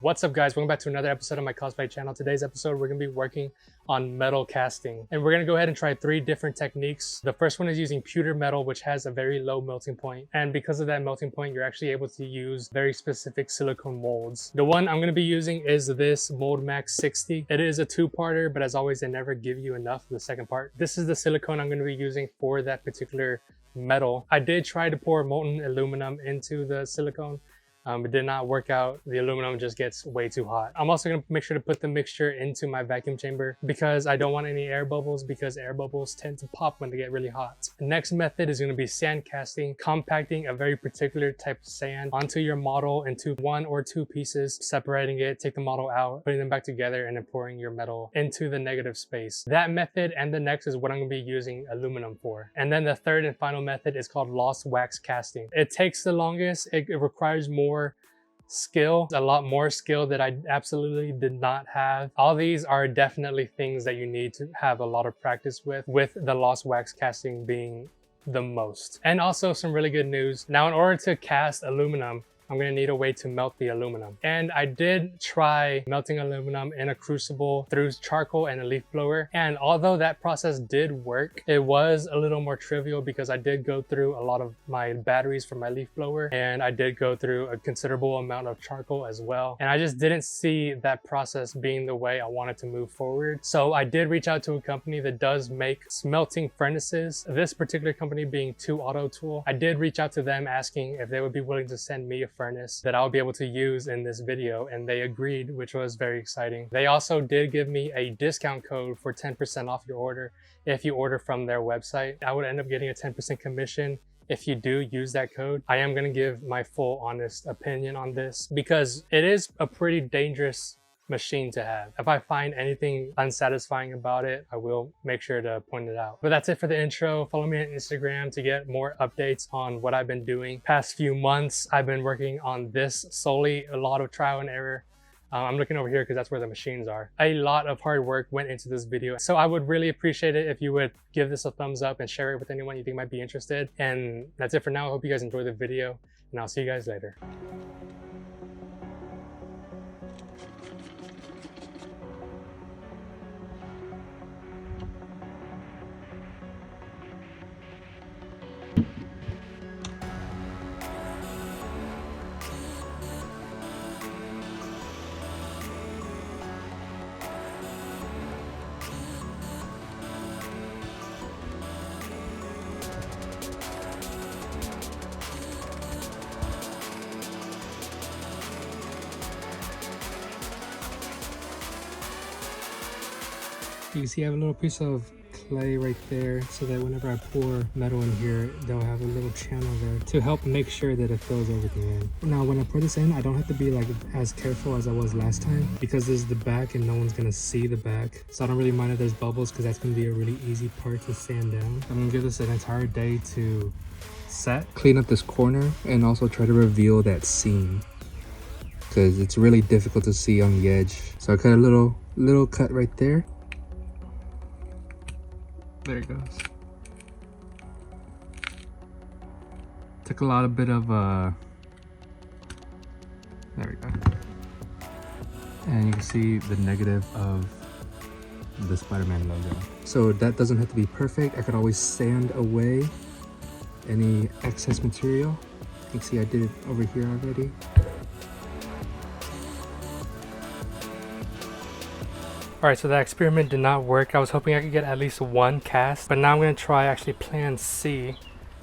What's up guys, welcome back to another episode of my cosplay channel. Today's episode we're going to be working on metal casting, and we're going to go ahead and try 3 different techniques. The first one is using pewter metal, which has a very low melting point, and because of that melting point you're actually able to use very specific silicone molds. The one I'm going to be using is this Mold Max 60. It is a 2-parter, but as always they never give you enough for the second part. This is the silicone I'm going to be using for that particular metal. I did try to pour molten aluminum into the silicone. It did not work out. The aluminum just gets way too hot. I'm also going to make sure to put the mixture into my vacuum chamber because I don't want any air bubbles, because air bubbles tend to pop when they get really hot. The next method is going to be sand casting, compacting a very particular type of sand onto your model into 1 or 2 pieces, separating it, take the model out, putting them back together, and then pouring your metal into the negative space. That method and the next is what I'm going to be using aluminum for. And then the third and final method is called lost wax casting. It takes the longest. It requires more skill, a lot more skill that I absolutely did not have. All these are definitely things that you need to have a lot of practice with the lost wax casting being the most. And also some really good news. Now in order to cast aluminum, I'm going to need a way to melt the aluminum. And I did try melting aluminum in a crucible through charcoal and a leaf blower. And although that process did work, it was a little more trivial because I did go through a lot of my batteries for my leaf blower, and I did go through a considerable amount of charcoal as well. And I just didn't see that process being the way I wanted to move forward. So I did reach out to a company that does make smelting furnaces. This particular company being 2 Auto Tool. I did reach out to them asking if they would be willing to send me a furnace that I'll be able to use in this video, and they agreed, which was very exciting. They also did give me a discount code for 10% off your order if you order from their website. I would end up getting a 10% commission if you do use that code. I am going to give my full honest opinion on this because it is a pretty dangerous machine to have. If I find anything unsatisfying about it, I will make sure to point it out. But that's it for the intro. Follow me on Instagram to get more updates on what I've been doing. Past few months, I've been working on this solely, a lot of trial and error. I'm looking over here because that's where the machines are. A lot of hard work went into this video. So I would really appreciate it if you would give this a thumbs up and share it with anyone you think might be interested. And that's it for now. I hope you guys enjoyed the video, and I'll see you guys later. You can see I have a little piece of clay right there so that whenever I pour metal in here, they'll have a little channel there to help make sure that it fills everything in. Now when I pour this in, I don't have to be like as careful as I was last time because this is the back and no one's gonna see the back. So I don't really mind if there's bubbles because that's gonna be a really easy part to sand down. I'm gonna give this an entire day to set, clean up this corner, and also try to reveal that seam because it's really difficult to see on the edge. So I cut a little cut right there. There it goes. Took a lot of bit of there we go. And you can see the negative of the Spider-Man logo. So that doesn't have to be perfect. I could always sand away any excess material. You can see I did it over here already. Alright, so that experiment did not work. I was hoping I could get at least 1 cast, but now I'm going to try actually plan C.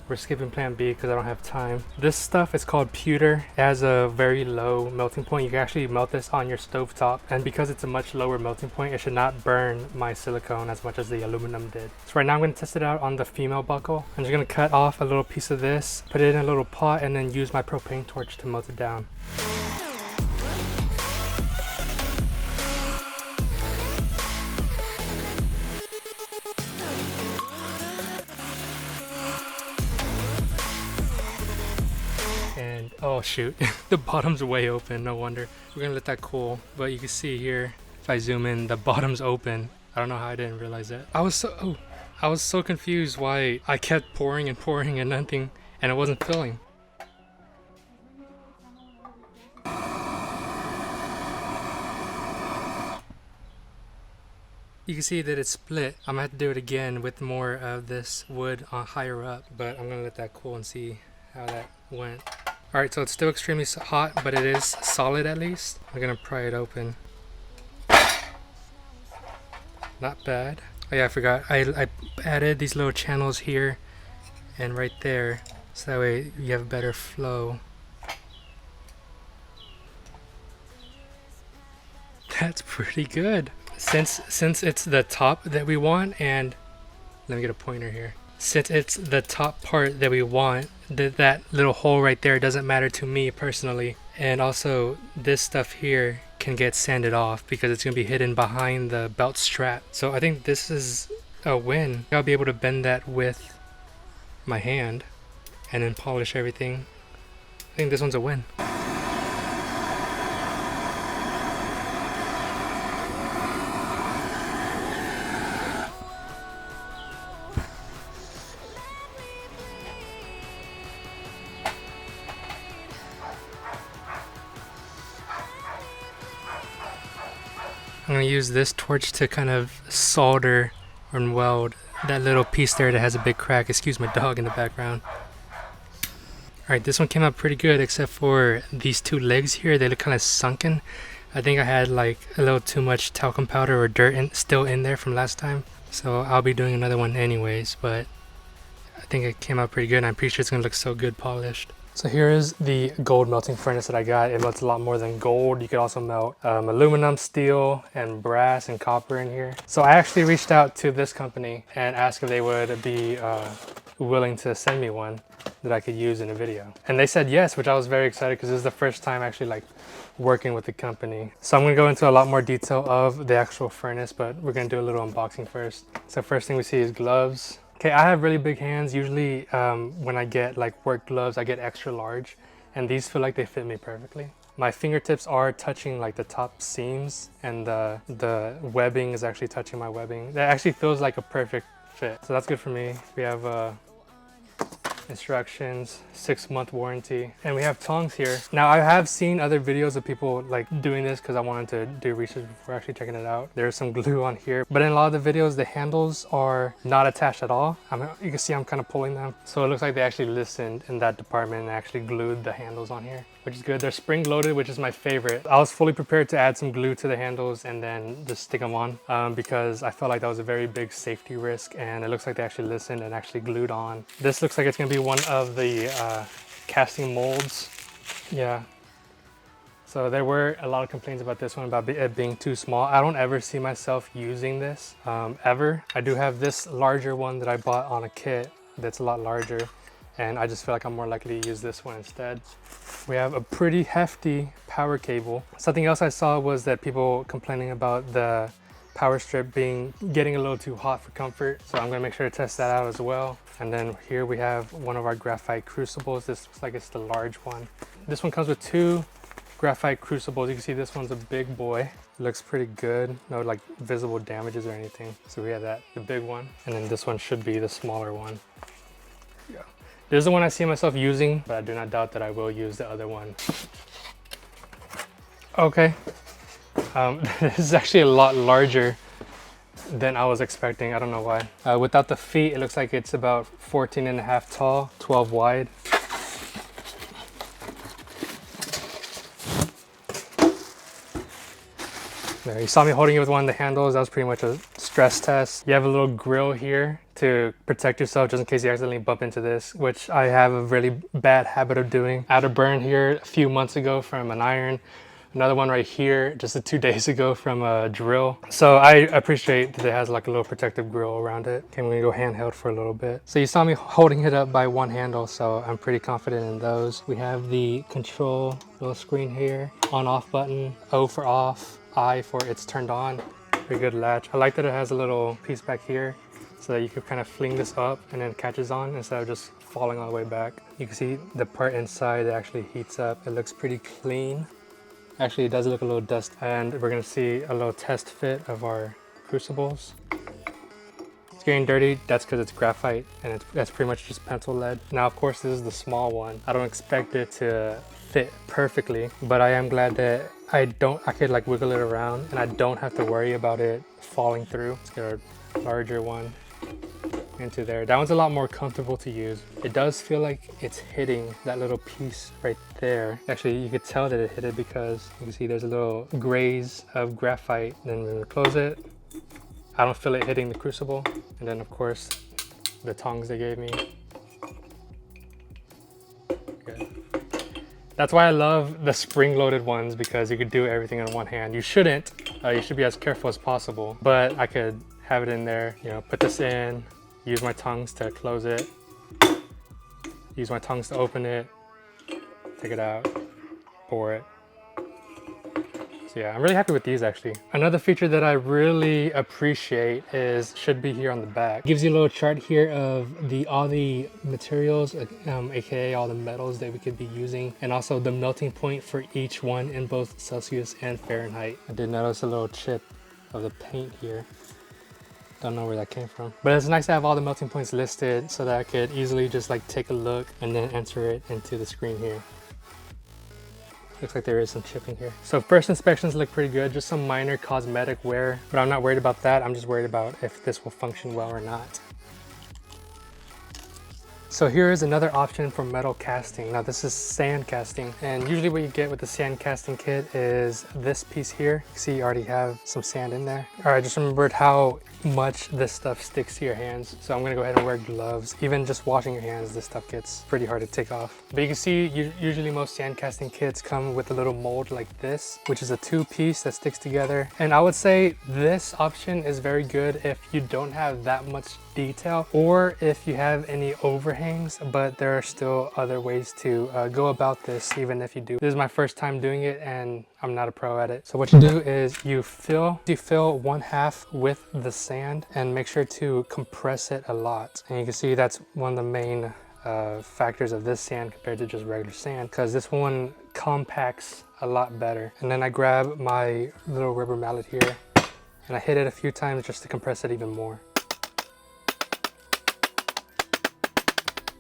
We're skipping plan B because I don't have time. This stuff is called pewter. It has a very low melting point. You can actually melt this on your stovetop, and because it's a much lower melting point, it should not burn my silicone as much as the aluminum did. So right now I'm going to test it out on the female buckle. I'm just going to cut off a little piece of this, put it in a little pot, and then use my propane torch to melt it down. And oh shoot, the bottom's way open, no wonder. We're gonna let that cool, but you can see here, if I zoom in, the bottom's open. I don't know how I didn't realize that. I was so confused why I kept pouring and pouring and nothing, and it wasn't filling. You can see that it's split. I'm gonna have to do it again with more of this wood on higher up, but I'm gonna let that cool and see how that went. All right, so it's still extremely hot, but it is solid at least. I'm gonna pry it open. Not bad. Oh yeah, I forgot. I added these little channels here and right there, so that way you have a better flow. That's pretty good. Since it's the top that we want, and let me get a pointer here. Since it's the top part that we want, that little hole right there doesn't matter to me personally. And also this stuff here can get sanded off because it's gonna be hidden behind the belt strap. So I think this is a win. I'll be able to bend that with my hand and then polish everything. I think this one's a win. I'm going to use this torch to kind of solder and weld that little piece there that has a big crack. Excuse my dog in the background. Alright, this one came out pretty good except for these two legs here. They look kind of sunken. I think I had like a little too much talcum powder or dirt still in there from last time. So I'll be doing another one anyways, but I think it came out pretty good and I'm pretty sure it's going to look so good polished. So here is the gold melting furnace that I got. It melts a lot more than gold. You could also melt aluminum, steel, and brass and copper in here. So I actually reached out to this company and asked if they would be willing to send me one that I could use in a video. And they said yes, which I was very excited because this is the first time actually like working with the company. So I'm gonna go into a lot more detail of the actual furnace, but we're gonna do a little unboxing first. So first thing we see is gloves. Okay, I have really big hands. Usually when I get like work gloves, I get extra large, and these feel like they fit me perfectly. My fingertips are touching like the top seams, and the webbing is actually touching my webbing. That actually feels like a perfect fit. So that's good for me. We have instructions, 6-month warranty, and we have tongs here. Now I have seen other videos of people like doing this because I wanted to do research before actually checking it out. There's some glue on here, but in a lot of the videos the handles are not attached at all. You can see I'm kind of pulling them, so it looks like they actually listened in that department and actually glued the handles on here, which is good. They're spring loaded, which is my favorite. I was fully prepared to add some glue to the handles and then just stick them on because I felt like that was a very big safety risk, and it looks like they actually listened and actually glued on. This looks like it's gonna be one of the casting molds. Yeah. So there were a lot of complaints about this one, about it being too small. I don't ever see myself using this, ever. I do have this larger one that I bought on a kit that's a lot larger, and I just feel like I'm more likely to use this one instead. We have a pretty hefty power cable. Something else I saw was that people complaining about the power strip getting a little too hot for comfort, so I'm gonna make sure to test that out as well. And then here we have one of our graphite crucibles. This looks like it's the large one. This one comes with 2 graphite crucibles. You can see this one's a big boy. It looks pretty good. No like visible damages or anything. So we have that, the big one. And then this one should be the smaller one. Yeah. This is the one I see myself using, but I do not doubt that I will use the other one. Okay. This is actually a lot larger than I was expecting. I don't know why. Without the feet, it looks like it's about 14.5 tall, 12 wide. There, you saw me holding it with one of the handles. That was pretty much a stress test. You have a little grill here to protect yourself just in case you accidentally bump into this, which I have a really bad habit of doing. I had a burn here a few months ago from an iron. Another one right here just 2 days ago from a drill. So I appreciate that it has like a little protective grill around it. Okay, I'm gonna go handheld for a little bit. So you saw me holding it up by one handle, so I'm pretty confident in those. We have the control little screen here, on off button, O for off, I for it's turned on. Very good latch. I like that it has a little piece back here so that you could kind of fling this up and then it catches on instead of just falling all the way back. You can see the part inside that actually heats up. It looks pretty clean. Actually, it does look a little dust, and we're gonna see a little test fit of our crucibles. It's getting dirty. That's because it's graphite, and that's pretty much just pencil lead. Now, of course, this is the small one. I don't expect it to fit perfectly, but I am glad that I could like wiggle it around and I don't have to worry about it falling through. Let's get a larger one into there. That one's a lot more comfortable to use. It does feel like it's hitting that little piece right there. Actually, you could tell that it hit it because you can see there's a little graze of graphite. Then when we close it, I don't feel it hitting the crucible. And then of course, the tongs they gave me. Good. That's why I love the spring-loaded ones, because you could do everything in one hand. You shouldn't. You should be as careful as possible. But I could have it in there, you know, put this in, use my tongs to close it, use my tongs to open it, take it out, pour it. So yeah, I'm really happy with these actually. Another feature that I really appreciate should be here on the back. It gives you a little chart here of all the materials, aka all the metals that we could be using, and also the melting point for each one in both Celsius and Fahrenheit. I did notice a little chip of the paint here. Don't know where that came from. But it's nice to have all the melting points listed so that I could easily just like take a look and then enter it into the screen here. Looks like there is some chipping here. So first inspections look pretty good, just some minor cosmetic wear, but I'm not worried about that. I'm just worried about if this will function well or not. So here is another option for metal casting. Now this is sand casting, and usually what you get with the sand casting kit is this piece here. You see you already have some sand in there. All right, just remembered how much this stuff sticks to your hands. So I'm gonna go ahead and wear gloves. Even just washing your hands, this stuff gets pretty hard to take off. But you can see usually most sand casting kits come with a little mold like this, which is a two-piece that sticks together. And I would say this option is very good if you don't have that much detail, or if you have any overhangs, but there are still other ways to go about this even if you do. This is my first time doing it and I'm not a pro at it. So what you do is you fill 1/2 with the sand and make sure to compress it a lot. And you can see that's one of the main factors of this sand compared to just regular sand, because this one compacts a lot better. And then I grab my little rubber mallet here and I hit it a few times just to compress it even more.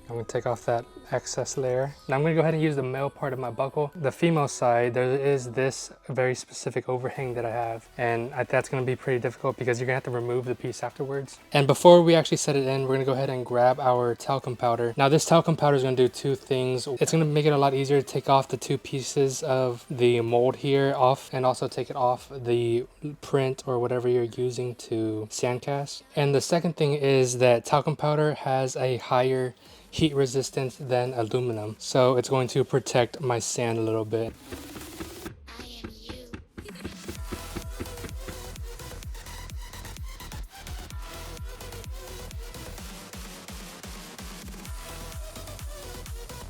I'm gonna take off that excess layer. Now I'm gonna go ahead and use the male part of my buckle. The female side, there is this very specific overhang that I have, and that's gonna be pretty difficult because you're gonna have to remove the piece afterwards. And before we actually set it in, we're gonna go ahead and grab our talcum powder. Now this talcum powder is gonna do two things. It's gonna make it a lot easier to take off the two pieces of the mold here off, and also take it off the print or whatever you're using to sandcast. And the second thing is that talcum powder has a higher heat resistance than aluminum, so it's going to protect my sand a little bit.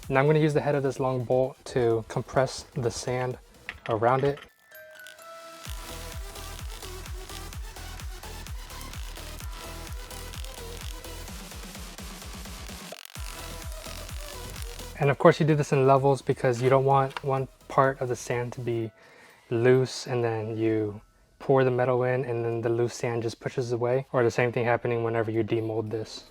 Now I'm going to use the head of this long bolt to compress the sand around it. And of course you do this in levels because you don't want one part of the sand to be loose and then you pour the metal in and then the loose sand just pushes away, or the same thing happening whenever you demold this.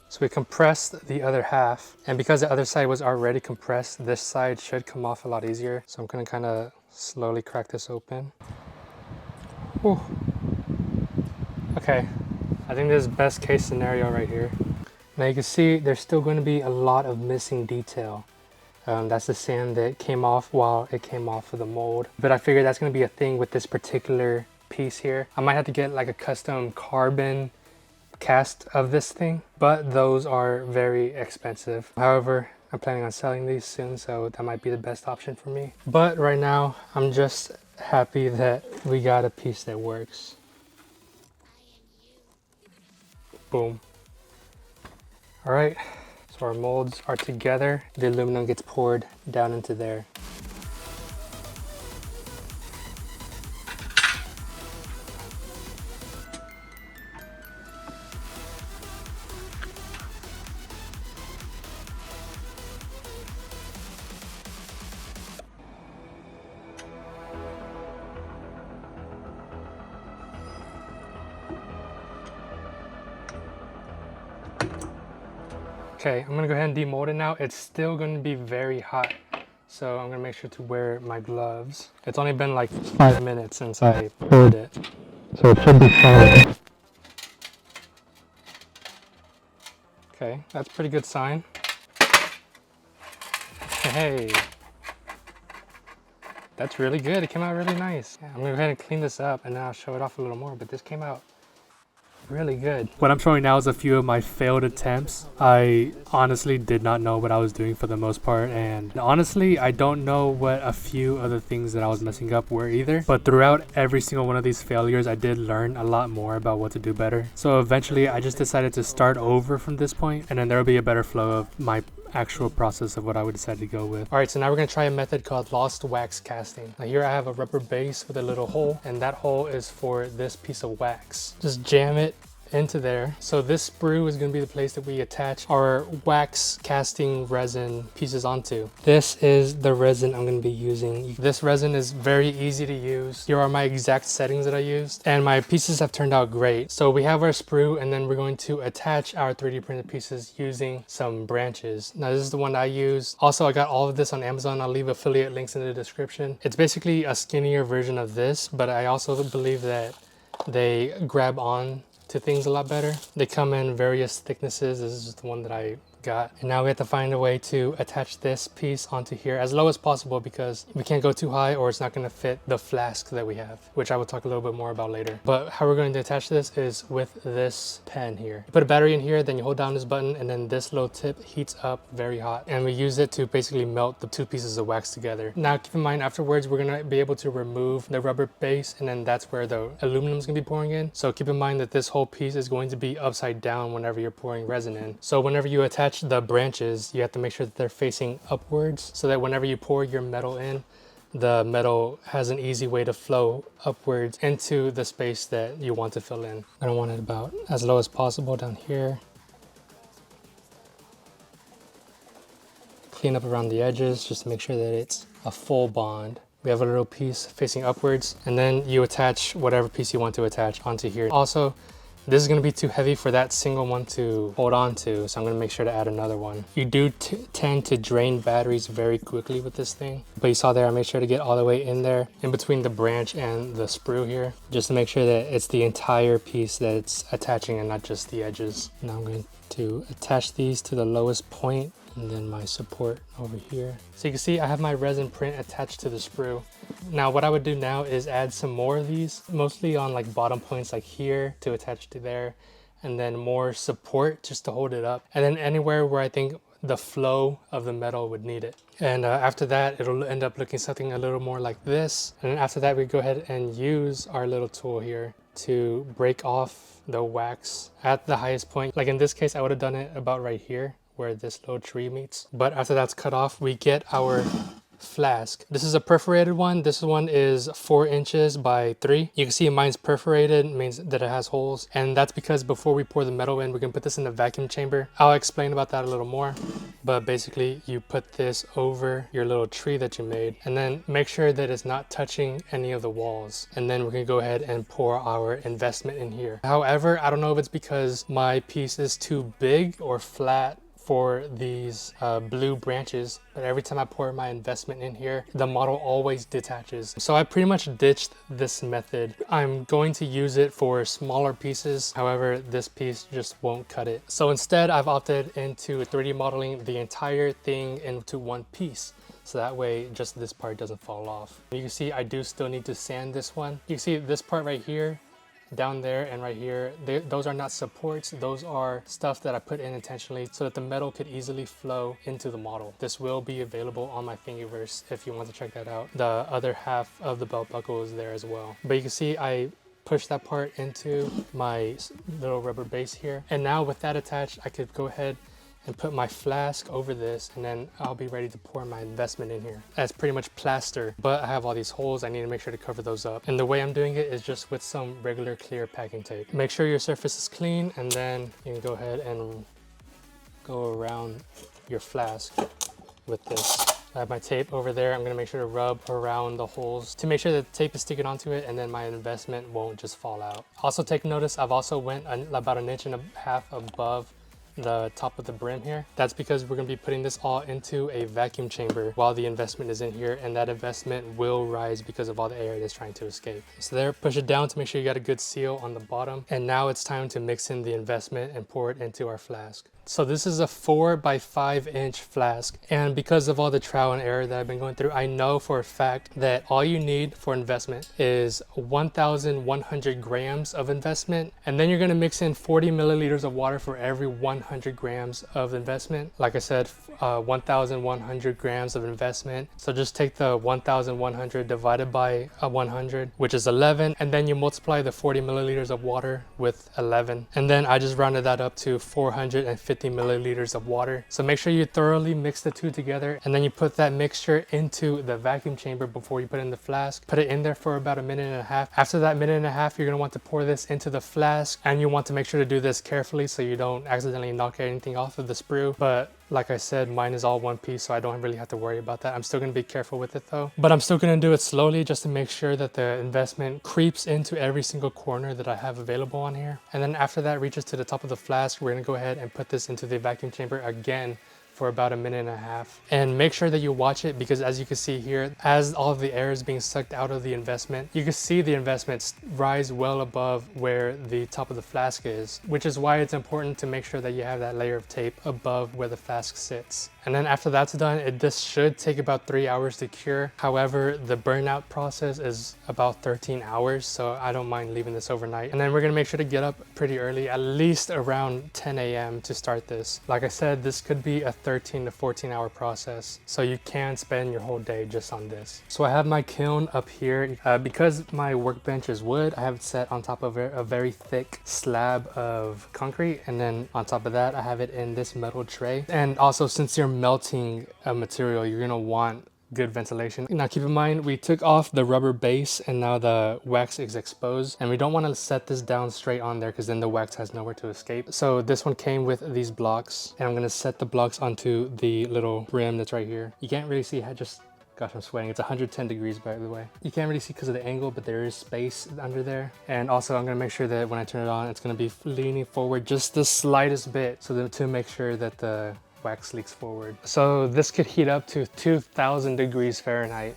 So we compressed the other half, and because the other side was already compressed, this side should come off a lot easier. So I'm going to kind of slowly crack this open. Whew. Okay, I think this is best case scenario right here. Now you can see there's still going to be a lot of missing detail. That's the sand that came off while it came off of the mold. But I figured that's going to be a thing with this particular piece here. I might have to get like a custom carbon cast of this thing, but those are very expensive. However, I'm planning on selling these soon, so that might be the best option for me. But right now, I'm just happy that we got a piece that works. Boom. All right, so our molds are together. The aluminum gets poured down into there. Okay, I'm gonna go ahead and demold it now. It's still gonna be very hot, so I'm gonna make sure to wear my gloves. It's only been like 5 minutes since I poured it, so it should be fine. Okay, that's a pretty good sign. Hey, that's really good. It came out really nice. Yeah, I'm gonna go ahead and clean this up and then I'll show it off a little more, but this came out really good. What I'm showing now is a few of my failed attempts. I honestly did not know what I was doing for the most part, and honestly I don't know what a few of the things that I was messing up were either, but throughout every single one of these failures I did learn a lot more about what to do better. So eventually I just decided to start over from this point, and then there will be a better flow of my actual process of what I would decide to go with. All right, so now we're gonna try a method called lost wax casting. Now here I have a rubber base with a little hole, and that hole is for this piece of wax. Just jam it into there. So this sprue is going to be the place that we attach our wax casting resin pieces onto. This is the resin I'm going to be using. This resin is very easy to use. Here are my exact settings that I used, and my pieces have turned out great. So we have our sprue, and then we're going to attach our 3D printed pieces using some branches. Now this is the one I use. Also, I got all of this on Amazon. I'll leave affiliate links in the description. It's basically a skinnier version of this, but I also believe that they grab on to things a lot better. They come in various thicknesses. This is just the one that I got. And now we have to find a way to attach this piece onto here as low as possible, because we can't go too high or it's not going to fit the flask that we have, which I will talk a little bit more about later. But how we're going to attach this is with this pen here. You put a battery in here, then you hold down this button, and then this little tip heats up very hot, and we use it to basically melt the two pieces of wax together. Now keep in mind, afterwards we're going to be able to remove the rubber base, and then that's where the aluminum is going to be pouring in. So keep in mind that this whole piece is going to be upside down whenever you're pouring resin in. So whenever you attach the branches, you have to make sure that they're facing upwards, so that whenever you pour your metal in, the metal has an easy way to flow upwards into the space that you want to fill in. I don't want it about as low as possible down here. Clean up around the edges just to make sure that it's a full bond. We have a little piece facing upwards, and then you attach whatever piece you want to attach onto here. Also, this is going to be too heavy for that single one to hold on to, so I'm going to make sure to add another one. You do tend to drain batteries very quickly with this thing, but you saw there I made sure to get all the way in there, in between the branch and the sprue here, just to make sure that it's the entire piece that it's attaching and not just the edges. Now I'm going to attach these to the lowest point, and then my support over here. So you can see I have my resin print attached to the sprue. Now what I would do now is add some more of these, mostly on like bottom points like here to attach to there, and then more support just to hold it up, and then anywhere where I think the flow of the metal would need it. And after that, it'll end up looking something a little more like this. And then after that, we go ahead and use our little tool here to break off the wax at the highest point. Like in this case, I would have done it about right here where this little tree meets. But after that's cut off, we get our flask. This is a perforated one. This one is 4 inches by 3. You can see mine's perforated, means that it has holes, and that's because before we pour the metal in, we're gonna put this in the vacuum chamber. I'll explain about that a little more, but basically you put this over your little tree that you made, and then make sure that it's not touching any of the walls, and then we're gonna go ahead and pour our investment in here. However, I don't know if it's because my piece is too big or flat for these blue branches, but every time I pour my investment in here, the model always detaches. So I pretty much ditched this method. I'm going to use it for smaller pieces. However, this piece just won't cut it. So instead, I've opted into 3D modeling the entire thing into one piece. So that way, just this part doesn't fall off. You can see I do still need to sand this one. You can see this part right here, down there, and right here, those are not supports. Those are stuff that I put in intentionally so that the metal could easily flow into the model. This will be available on my Thingiverse if you want to check that out. The other half of the belt buckle is there as well. But you can see I pushed that part into my little rubber base here. And now with that attached, I could go ahead and put my flask over this, and then I'll be ready to pour my investment in here. That's pretty much plaster, but I have all these holes. I need to make sure to cover those up. And the way I'm doing it is just with some regular clear packing tape. Make sure your surface is clean, and then you can go ahead and go around your flask with this. I have my tape over there. I'm gonna make sure to rub around the holes to make sure that the tape is sticking onto it, and then my investment won't just fall out. Also take notice, I've also went about 1.5 inches above the top of the brim here. That's because we're gonna be putting this all into a vacuum chamber while the investment is in here, and that investment will rise because of all the air it is trying to escape. So there, push it down to make sure you got a good seal on the bottom. And now it's time to mix in the investment and pour it into our flask. So this is a 4 by 5 inch flask, and because of all the trial and error that I've been going through, I know for a fact that all you need for investment is 1,100 grams of investment, and then you're going to mix in 40 milliliters of water for every 100 grams of investment. Like I said, 1,100 grams of investment. So just take the 1,100 divided by 100, which is 11, and then you multiply the 40 milliliters of water with 11, and then I just rounded that up to 450 milliliters of water. So make sure you thoroughly mix the two together, and then you put that mixture into the vacuum chamber before you put it in the flask. Put it in there for about a minute and a half. After that minute and a half, you're going to want to pour this into the flask, and you want to make sure to do this carefully so you don't accidentally knock anything off of the sprue. But like I said, mine is all one piece, so I don't really have to worry about that. I'm still going to be careful with it though, but I'm still going to do it slowly just to make sure that the investment creeps into every single corner that I have available on here. And then after that reaches to the top of the flask, we're going to go ahead and put this into the vacuum chamber again for about a minute and a half. And make sure that you watch it, because as you can see here, as all of the air is being sucked out of the investment, you can see the investments rise well above where the top of the flask is, which is why it's important to make sure that you have that layer of tape above where the flask sits. And then after that's done, this should take about 3 hours to cure. However, the burnout process is about 13 hours, so I don't mind leaving this overnight. And then we're gonna make sure to get up pretty early, at least around 10 a.m. to start this. Like I said, this could be a 13 to 14 hour process, so you can spend your whole day just on this. So I have my kiln up here. Because my workbench is wood, I have it set on top of a very thick slab of concrete, and then on top of that I have it in this metal tray. And also, since you're melting a material, you're gonna want good ventilation. Now keep in mind, we took off the rubber base and now the wax is exposed, and we don't want to set this down straight on there because then the wax has nowhere to escape. So this one came with these blocks, and I'm going to set the blocks onto the little rim that's right here. You can't really see how, just gosh, I'm sweating. It's 110 degrees, by the way. You can't really see because of the angle, but there is space under there. And also I'm gonna make sure that when I turn it on, it's gonna be leaning forward just the slightest bit, so that to make sure that the wax leaks forward. So this could heat up to 2,000 degrees Fahrenheit.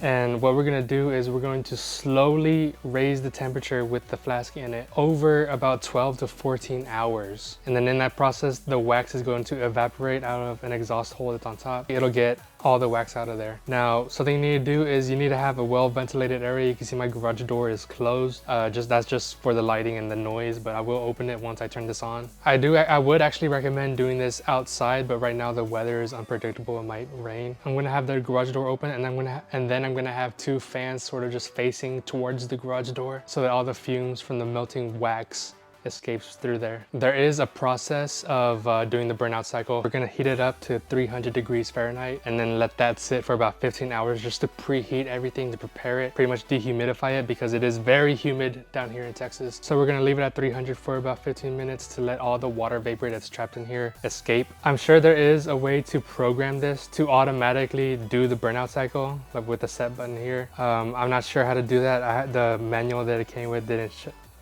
And what we're gonna do is we're going to slowly raise the temperature with the flask in it over about 12 to 14 hours. And then in that process, the wax is going to evaporate out of an exhaust hole that's on top. It'll get all the wax out of there. Now, something you need to do is you need to have a well-ventilated area. You can see my garage door is closed. That's just for the lighting and the noise, but I will open it once I turn this on. I would actually recommend doing this outside, but right now the weather is unpredictable. It might rain. I'm gonna have the garage door open, and then I'm gonna have two fans sort of just facing towards the garage door so that all the fumes from the melting wax escapes through there. There is a process of doing the burnout cycle. We're gonna heat it up to 300 degrees Fahrenheit and then let that sit for about 15 hours just to preheat everything, to prepare it, pretty much dehumidify it, because it is very humid down here in Texas. So we're gonna leave it at 300 for about 15 minutes to let all the water vapor that's trapped in here escape. I'm sure there is a way to program this to automatically do the burnout cycle, like with the set button here. I'm not sure how to do that. The manual that it came with didn't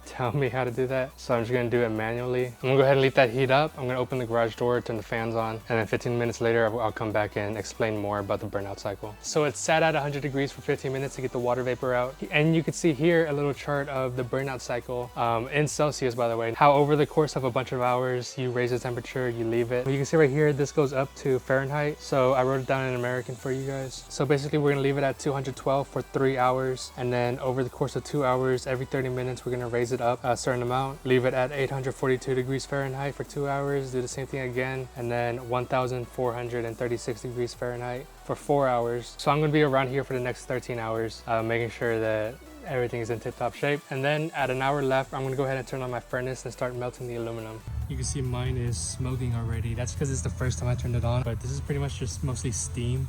tell me how to do that, so I'm just gonna do it manually. I'm gonna go ahead and leave that heat up. I'm gonna open the garage door, turn the fans on, and then 15 minutes later I'll come back and explain more about the burnout cycle. So it's sat at 100 degrees for 15 minutes to get the water vapor out, and you can see here a little chart of the burnout cycle in Celsius, by the way, how over the course of a bunch of hours you raise the temperature, you leave it. You can see right here this goes up to Fahrenheit, so I wrote it down in American for you guys. So basically we're gonna leave it at 212 for 3 hours, and then over the course of 2 hours, every 30 minutes we're gonna raise it up a certain amount, leave it at 842 degrees Fahrenheit for 2 hours, do the same thing again, and then 1436 degrees Fahrenheit for 4 hours. So I'm going to be around here for the next 13 hours, making sure that everything is in tip-top shape. And then at an hour left, I'm going to go ahead and turn on my furnace and start melting the aluminum. You can see mine is smoking already. That's because it's the first time I turned it on, but this is pretty much just mostly steam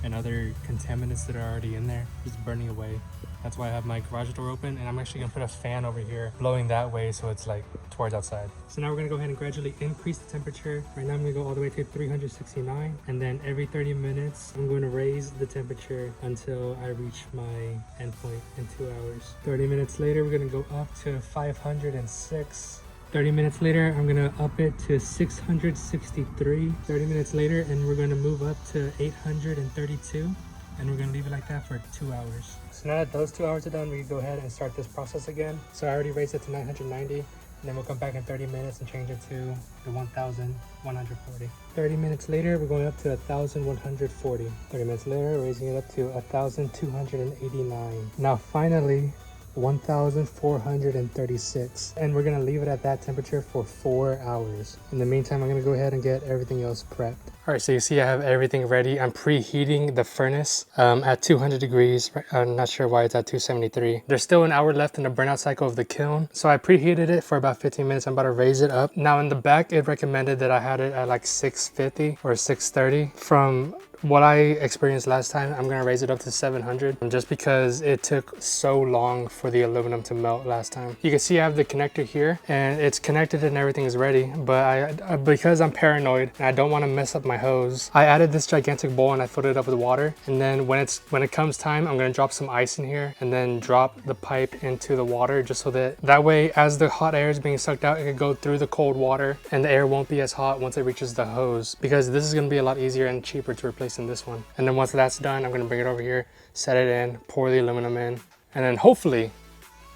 and other contaminants that are already in there, just burning away. That's why I have my garage door open, and I'm actually gonna put a fan over here blowing that way so it's like towards outside. So now we're gonna go ahead and gradually increase the temperature. Right now I'm gonna go all the way to 369, and then every 30 minutes I'm going to raise the temperature until I reach my endpoint in 2 hours. 30 minutes later we're gonna go up to 506. 30 minutes later, I'm gonna up it to 663. 30 minutes later, and we're gonna move up to 832. And we're gonna leave it like that for 2 hours. So now that those 2 hours are done, we can go ahead and start this process again. So I already raised it to 990, and then we'll come back in 30 minutes and change it to the 1140. 30 minutes later, we're going up to 1140. 30 minutes later, raising it up to 1289. Now finally, 1436, and we're gonna leave it at that temperature for 4 hours. In the meantime, I'm gonna go ahead and get everything else prepped. All right, so you see I have everything ready. I'm preheating the furnace at 200 degrees. I'm not sure why it's at 273. There's still an hour left in the burnout cycle of the kiln, so I preheated it for about 15 minutes. I'm about to raise it up. Now in the back, it recommended that I had it at like 650 or 630. From what I experienced last time, I'm gonna raise it up to 700 just because it took so long for the aluminum to melt last time. You can see I have the connector here and it's connected and everything is ready, but because I'm paranoid and I don't want to mess up my hose, I added this gigantic bowl and I filled it up with water. And then when it comes time, I'm gonna drop some ice in here and then drop the pipe into the water, just so that way as the hot air is being sucked out, it can go through the cold water and the air won't be as hot once it reaches the hose, because this is gonna be a lot easier and cheaper to replace in this one. And then once that's done, I'm gonna bring it over here, set it in, pour the aluminum in, and then hopefully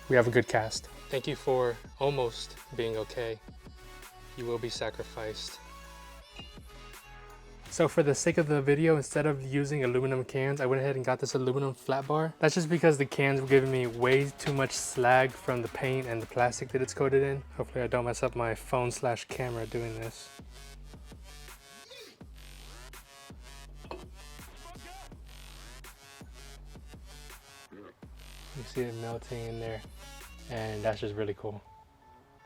we have a good cast. Thank you for almost being okay. You will be sacrificed. So for the sake of the video, instead of using aluminum cans, I went ahead and got this aluminum flat bar. That's just because the cans were giving me way too much slag from the paint and the plastic that it's coated in. Hopefully I don't mess up my phone/camera doing this. You see it melting in there, and that's just really cool.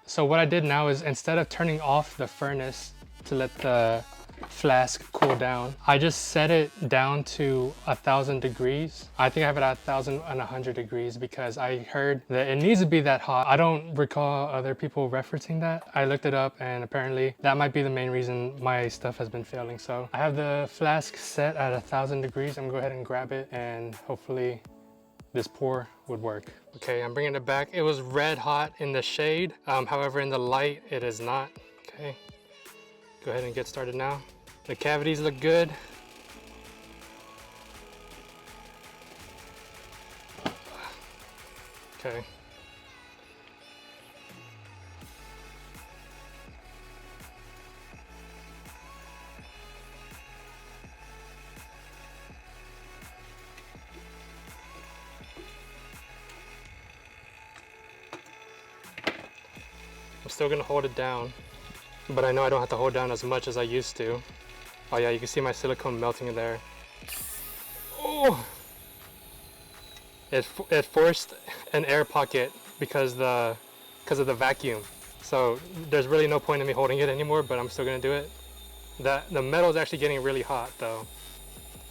So what I did now is, instead of turning off the furnace to let the flask cool down, I just set it down to 1000 degrees. I think I have it at 1100 degrees because I heard that it needs to be that hot. I don't recall other people referencing that. I looked it up and apparently that might be the main reason my stuff has been failing. So I have the flask set at 1000 degrees. I'm gonna go ahead and grab it and hopefully this pour would work. Okay, I'm bringing it back. It was red hot in the shade. However, in the light, it is not. Okay, go ahead and get started now. The cavities look good. Okay. I'm still gonna hold it down, but I know I don't have to hold down as much as I used to. Oh yeah, you can see my silicone melting in there. Oh! It forced an air pocket because of the vacuum. So there's really no point in me holding it anymore, but I'm still gonna do it. The metal is actually getting really hot though,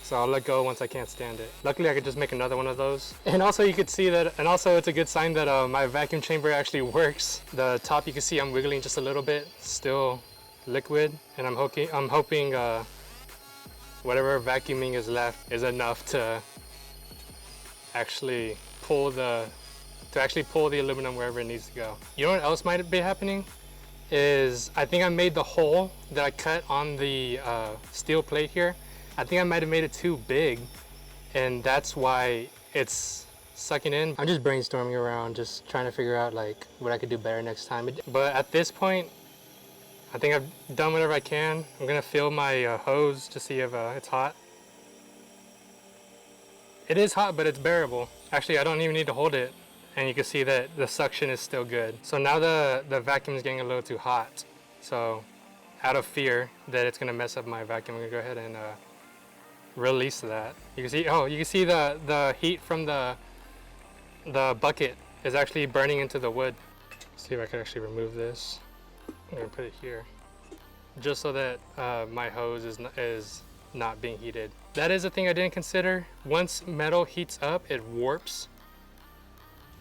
so I'll let go once I can't stand it. Luckily I could just make another one of those. And also you could see that, and also it's a good sign that my vacuum chamber actually works. The top, you can see I'm wiggling just a little bit, still liquid, and I'm hoping whatever vacuuming is left is enough to actually pull the aluminum wherever it needs to go. You know what else might be happening is, I think I made the hole that I cut on the steel plate here, I think I might have made it too big, and that's why it's sucking in. I'm just brainstorming around, just trying to figure out like what I could do better next time. But at this point, I think I've done whatever I can. I'm gonna feel my hose to see if it's hot. It is hot, but it's bearable. Actually, I don't even need to hold it, and you can see that the suction is still good. So now the vacuum is getting a little too hot. So out of fear that it's gonna mess up my vacuum, I'm gonna go ahead and release that. You can see, you can see the heat from the bucket is actually burning into the wood. Let's see if I can actually remove this. I'm gonna put it here, just so that my hose is not being heated. That is a thing I didn't consider. Once metal heats up, it warps.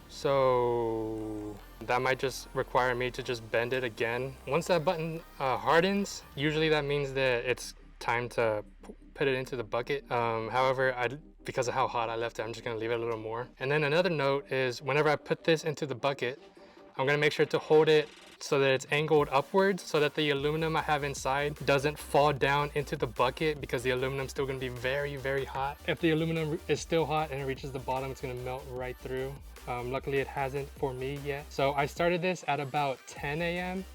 So that might just require me to just bend it again. Once that button hardens, usually that means that it's time to put it into the bucket. However, because of how hot I left it, I'm just gonna leave it a little more. And then another note is, whenever I put this into the bucket, I'm gonna make sure to hold it so that it's angled upwards so that the aluminum I have inside doesn't fall down into the bucket, because the aluminum's still going to be very, very hot. If the aluminum is still hot and it reaches the bottom, it's going to melt right through. Luckily it hasn't for me yet. So I started this at about 10 a.m.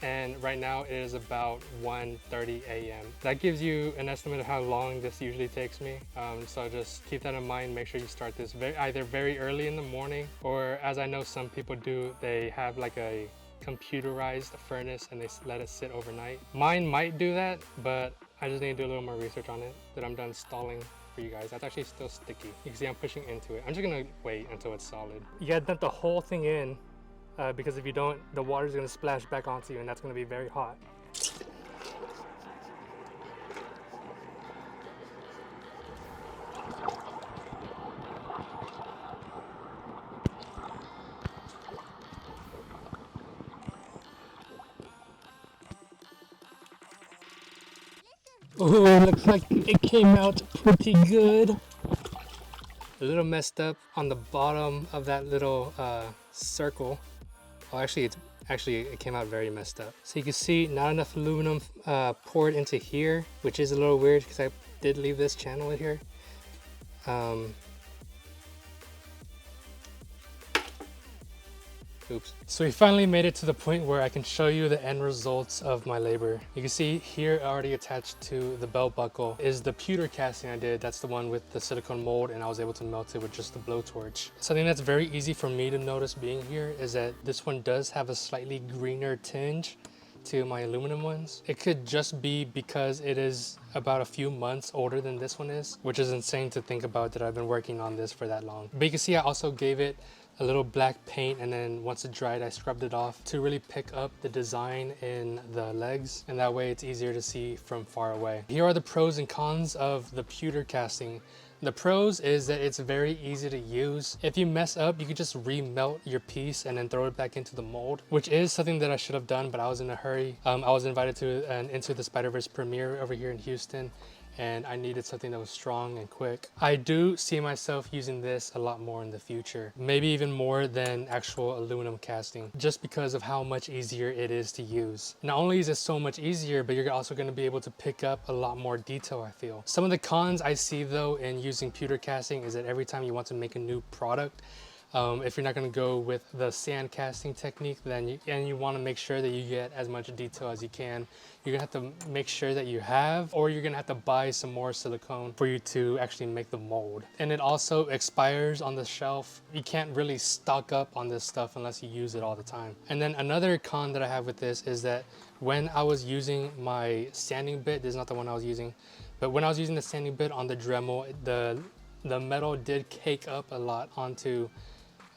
and right now it is about 1:30 a.m. That gives you an estimate of how long this usually takes me. So just keep that in mind. Make sure you start this either very early in the morning, or as I know some people do, they have like a computerized furnace and they let it sit overnight. Mine might do that, but I just need to do a little more research on it. That I'm done stalling for you guys. That's actually still sticky. You can see I'm pushing into it. I'm just gonna wait until it's solid. You gotta dump the whole thing in, because if you don't, the water's gonna splash back onto you and that's gonna be very hot. Oh, looks like it came out pretty good. A little messed up on the bottom of that little circle. Oh, actually it came out very messed up. So you can see not enough aluminum poured into here, which is a little weird because I did leave this channel in here. Oops. So we finally made it to the point where I can show you the end results of my labor. You can see here already attached to the belt buckle is the pewter casting I did. That's the one with the silicone mold, and I was able to melt it with just the blowtorch. Something that's very easy for me to notice being here is that this one does have a slightly greener tinge to my aluminum ones. It could just be because it is about a few months older than this one is, which is insane to think about that I've been working on this for that long. But you can see I also gave it a little black paint, and then once it dried I scrubbed it off to really pick up the design in the legs, and that way it's easier to see from far away. Here are the pros and cons of the pewter casting. The pros is that it's very easy to use. If you mess up, you can just remelt your piece and then throw it back into the mold, which is something that I should have done, but I was in a hurry. I was invited to an Into the Spider-Verse premiere over here in Houston, and I needed something that was strong and quick. I do see myself using this a lot more in the future, maybe even more than actual aluminum casting, just because of how much easier it is to use. Not only is it so much easier, but you're also going to be able to pick up a lot more detail, I feel. Some of the cons I see though in using pewter casting is that every time you want to make a new product, if you're not going to go with the sand casting technique, then you want to make sure that you get as much detail as you can, you're going to have to make sure that you have, or you're going to have to buy some more silicone for you to actually make the mold. And it also expires on the shelf. You can't really stock up on this stuff unless you use it all the time. And then another con that I have with this is that when I was using my sanding bit, this is not the one I was using, but when I was using the sanding bit on the Dremel, the metal did cake up a lot onto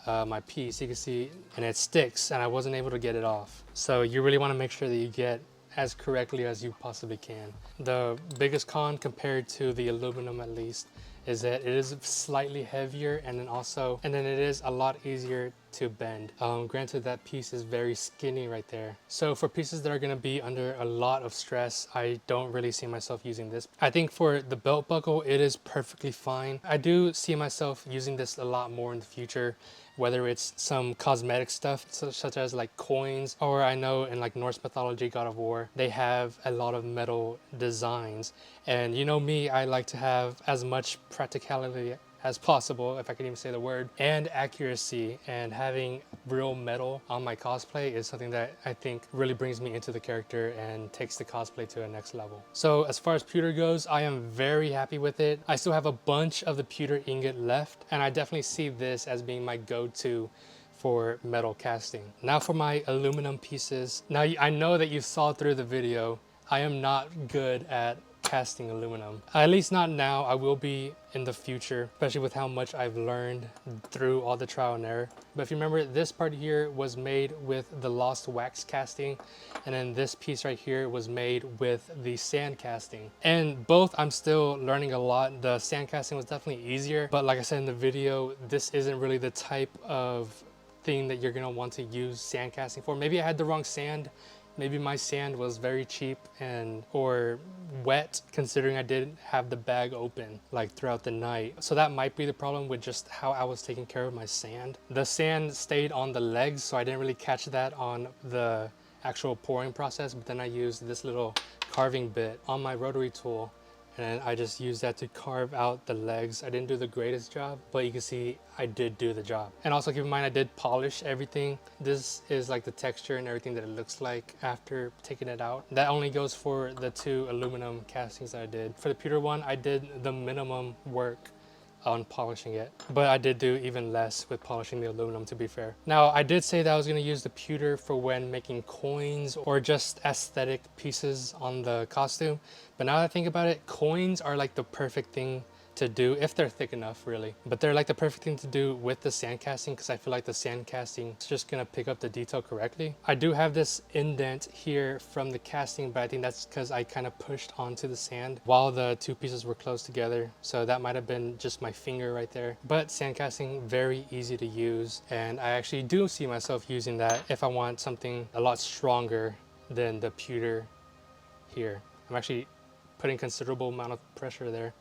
my piece. You can see, and it sticks, and I wasn't able to get it off. So you really want to make sure that you get as correctly as you possibly can. The biggest con compared to the aluminum, at least, is that it is slightly heavier, and then it is a lot easier to bend. Granted, that piece is very skinny right there. So for pieces that are going to be under a lot of stress, I don't really see myself using this. I think for the belt buckle, it is perfectly fine. I do see myself using this a lot more in the future, whether it's some cosmetic stuff such as like coins, or I know in like Norse mythology, God of War, they have a lot of metal designs. And you know me, I like to have as much practicality as possible, if I can even say the word, and accuracy, and having real metal on my cosplay is something that I think really brings me into the character and takes the cosplay to a next level. So as far as pewter goes, I am very happy with it. I still have a bunch of the pewter ingot left, and I definitely see this as being my go-to for metal casting. Now for my aluminum pieces. Now I know that you saw through the video, I am not good at casting aluminum. At least not now. I will be in the future, especially with how much I've learned through all the trial and error. But if you remember, this part here was made with the lost wax casting, and then this piece right here was made with the sand casting. And both I'm still learning a lot. The sand casting was definitely easier, but like I said in the video, this isn't really the type of thing that you're gonna want to use sand casting for. Maybe I had the wrong sand maybe my sand was very cheap and or wet, considering I didn't have the bag open like throughout the night. So that might be the problem with just how I was taking care of my sand. The sand stayed on the legs, so I didn't really catch that on the actual pouring process, but then I used this little carving bit on my rotary tool, and I just used that to carve out the legs. I didn't do the greatest job, but you can see I did do the job. And also keep in mind, I did polish everything. This is like the texture and everything that it looks like after taking it out. That only goes for the 2 aluminum castings that I did. For the pewter one, I did the minimum work on polishing it, but I did do even less with polishing the aluminum, to be fair. Now, I did say that I was going to use the pewter for when making coins or just aesthetic pieces on the costume, but now that I think about it, coins are like the perfect thing to do if they're thick enough, really. But they're like the perfect thing to do with the sand casting, because I feel like the sand casting is just gonna pick up the detail correctly. I do have this indent here from the casting, but I think that's because I kind of pushed onto the sand while the 2 pieces were close together, so that might have been just my finger right there. But sand casting, very easy to use, and I actually do see myself using that if I want something a lot stronger than the pewter here. I'm actually putting considerable amount of pressure there,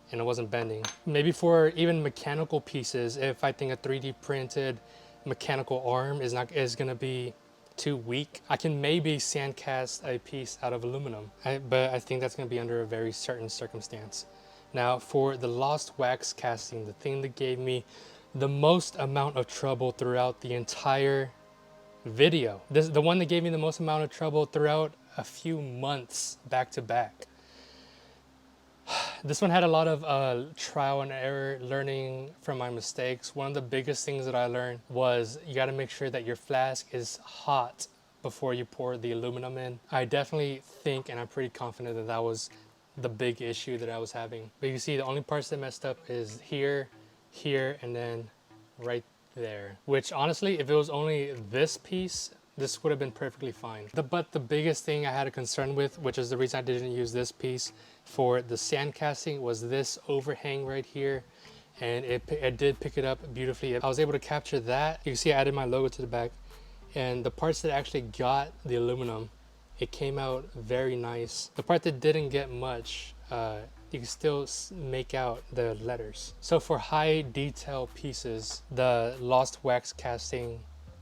and it wasn't bending. Maybe for even mechanical pieces, if I think a 3D printed mechanical arm is gonna be too weak, I can maybe sand cast a piece out of aluminum, but I think that's gonna be under a very certain circumstance. Now, for the lost wax casting, the thing that gave me the most amount of trouble throughout the entire video, the one that gave me the most amount of trouble throughout a few months back to back. This one had a lot of trial and error, learning from my mistakes. One of the biggest things that I learned was you got to make sure that your flask is hot before you pour the aluminum in. I definitely think, and I'm pretty confident, that that was the big issue that I was having. But you can see the only parts that messed up is here, here, and then right there. Which honestly, if it was only this piece, this would have been perfectly fine. But the biggest thing I had a concern with, which is the reason I didn't use this piece for the sand casting, was this overhang right here. And it did pick it up beautifully. I was able to capture that. You can see I added my logo to the back. And the parts that actually got the aluminum, it came out very nice. The part that didn't get much, you can still make out the letters. So for high detail pieces, the lost wax casting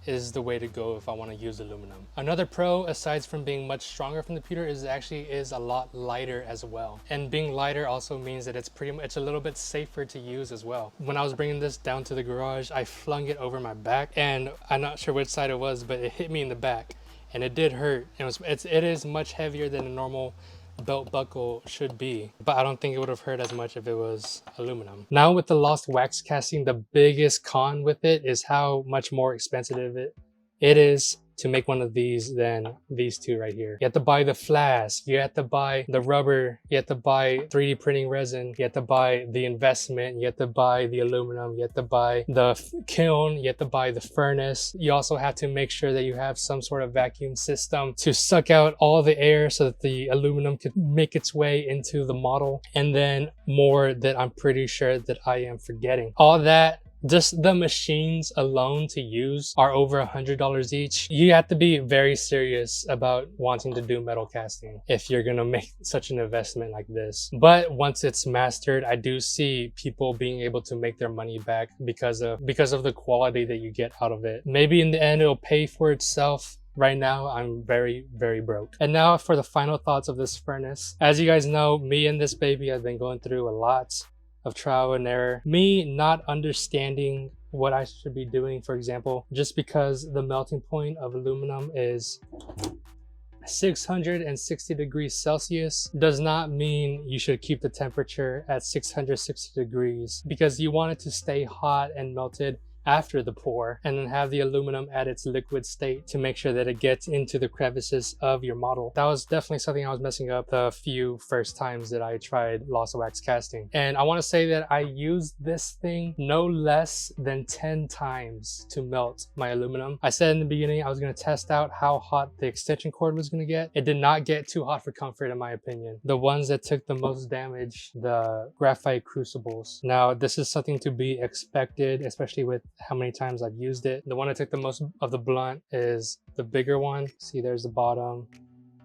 is the way to go if I want to use aluminum. Another pro, aside from being much stronger from the pewter, is a lot lighter as well. And being lighter also means that it's a little bit safer to use as well. When I was bringing this down to the garage, I flung it over my back, and I'm not sure which side it was, but it hit me in the back, and it did hurt. It is much heavier than a normal belt buckle should be, but I don't think it would have hurt as much if it was aluminum. Now with the lost wax casting, the biggest con with it is how much more expensive it is to make one of these than these 2 right here. You have to buy the flask, you have to buy the rubber, you have to buy 3D printing resin, you have to buy the investment, you have to buy the aluminum, you have to buy the kiln, you have to buy the furnace. You also have to make sure that you have some sort of vacuum system to suck out all the air so that the aluminum could make its way into the model, and then more that I'm pretty sure that I am forgetting. All that, just the machines alone to use, are over $100 each. You have to be very serious about wanting to do metal casting if you're gonna make such an investment like this. But once it's mastered, I do see people being able to make their money back because of the quality that you get out of it. Maybe in the end it'll pay for itself. Right now, I'm very, very broke. And now for the final thoughts of this furnace. As you guys know, me and this baby have been going through a lot of trial and error. Me not understanding what I should be doing, for example, just because the melting point of aluminum is 660 degrees Celsius does not mean you should keep the temperature at 660 degrees, because you want it to stay hot and melted after the pour, and then have the aluminum at its liquid state to make sure that it gets into the crevices of your model. That was definitely something I was messing up the few first times that I tried lost wax casting. And I want to say that I used this thing no less than 10 times to melt my aluminum. I said in the beginning I was going to test out how hot the extension cord was going to get. It did not get too hot for comfort, in my opinion. The ones that took the most damage, the graphite crucibles. Now, this is something to be expected, especially with how many times I've used it. The one that took the most of the blunt is the bigger one. See, there's the bottom,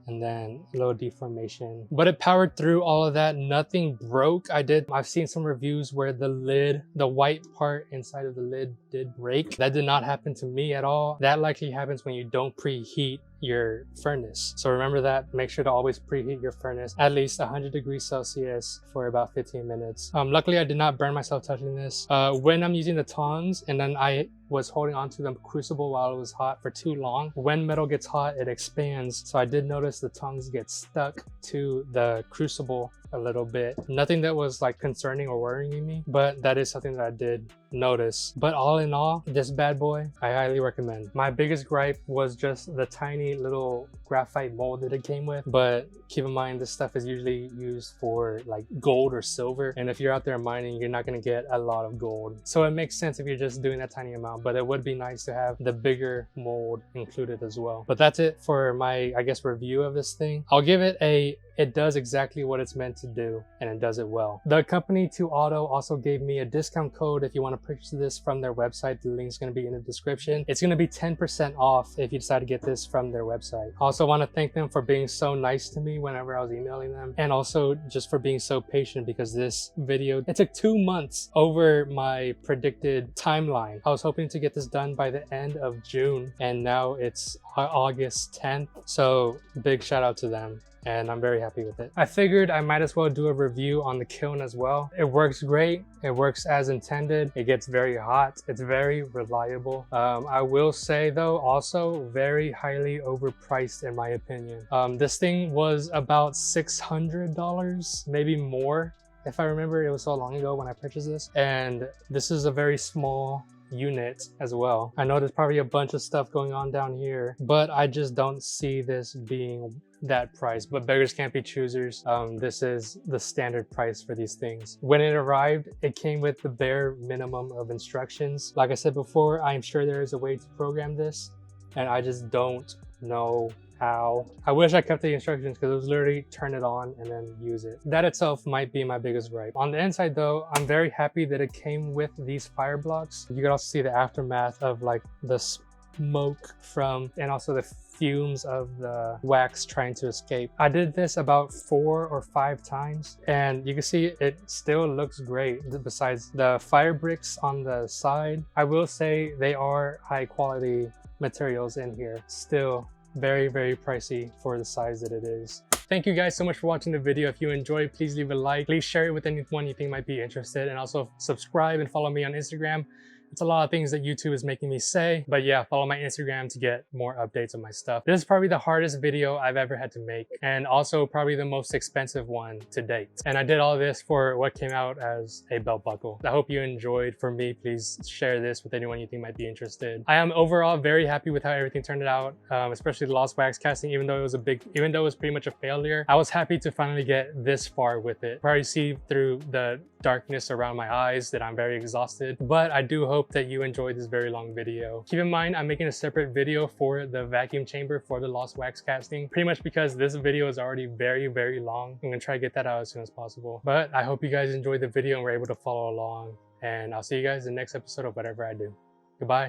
and then a little deformation, but it powered through all of that. Nothing broke. I've seen some reviews where the lid, the white part inside of the lid did break. That did not happen to me at all. That likely happens when you don't preheat your furnace. So remember that. Make sure to always preheat your furnace at least 100 degrees Celsius for about 15 minutes. Luckily I did not burn myself touching this. When I'm using the tongs and then I was holding onto the crucible while it was hot for too long, when metal gets hot it expands. So I did notice the tongs get stuck to the crucible a little bit. Nothing that was like concerning or worrying me, but that is something that I did notice. But all in all, this bad boy I highly recommend. My biggest gripe was just the tiny little graphite mold that it came with, but keep in mind this stuff is usually used for like gold or silver, and if you're out there mining, you're not going to get a lot of gold, so it makes sense if you're just doing that tiny amount. But it would be nice to have the bigger mold included as well. But that's it for my, I guess, review of this thing. I'll give it a it does exactly what it's meant to do, and it does it well. The company 2Auto also gave me a discount code if you want to purchase this from their website. The link's going to be in the description. It's going to be 10% off if you decide to get this from their website. I also want to thank them for being so nice to me whenever I was emailing them, and also just for being so patient, because this video, it took 2 months over my predicted timeline. I was hoping to get this done by the end of June, and now it's August 10th. So big shout out to them, and I'm very happy with it. I figured I might as well do a review on the Kiln as well. It works great. It works as intended. It gets very hot. It's very reliable. I will say though, also very highly overpriced in my opinion. This thing was about $600, maybe more. If I remember, it was so long ago when I purchased this, and this is a very small unit as well. I know there's probably a bunch of stuff going on down here, but I just don't see this being that price. But beggars can't be choosers. This is the standard price for these things. When it arrived, it came with the bare minimum of instructions. Like I said before, I'm sure there is a way to program this, and I just don't know how. I wish I kept the instructions, because it was literally turn it on and then use it. That itself might be my biggest gripe. On the inside though, I'm very happy that it came with these fire blocks. You can also see the aftermath of like the smoke from, and also the fumes of the wax trying to escape. I did this about 4 or 5 times, and you can see it still looks great. Besides the fire bricks on the side, I will say they are high quality materials in here. Still very, very pricey for the size that it is. Thank you guys so much for watching the video. If you enjoyed, please leave a like. Please share it with anyone you think might be interested, and also subscribe and follow me on Instagram. It's a lot of things that YouTube is making me say, but yeah, follow my Instagram to get more updates on my stuff. This is probably the hardest video I've ever had to make, and also probably the most expensive one to date. And I did all this for what came out as a belt buckle. I hope you enjoyed. For me, please share this with anyone you think might be interested. I am overall very happy with how everything turned out, especially the lost wax casting. Even though it was pretty much a failure, I was happy to finally get this far with it. Probably see through the darkness around my eyes that I'm very exhausted, but I do hope that you enjoyed this very long video. Keep in mind, I'm making a separate video for the vacuum chamber for the lost wax casting, pretty much because this video is already very, very long. I'm gonna try to get that out as soon as possible. But I hope you guys enjoyed the video and were able to follow along, and I'll see you guys in the next episode of whatever I do. Goodbye.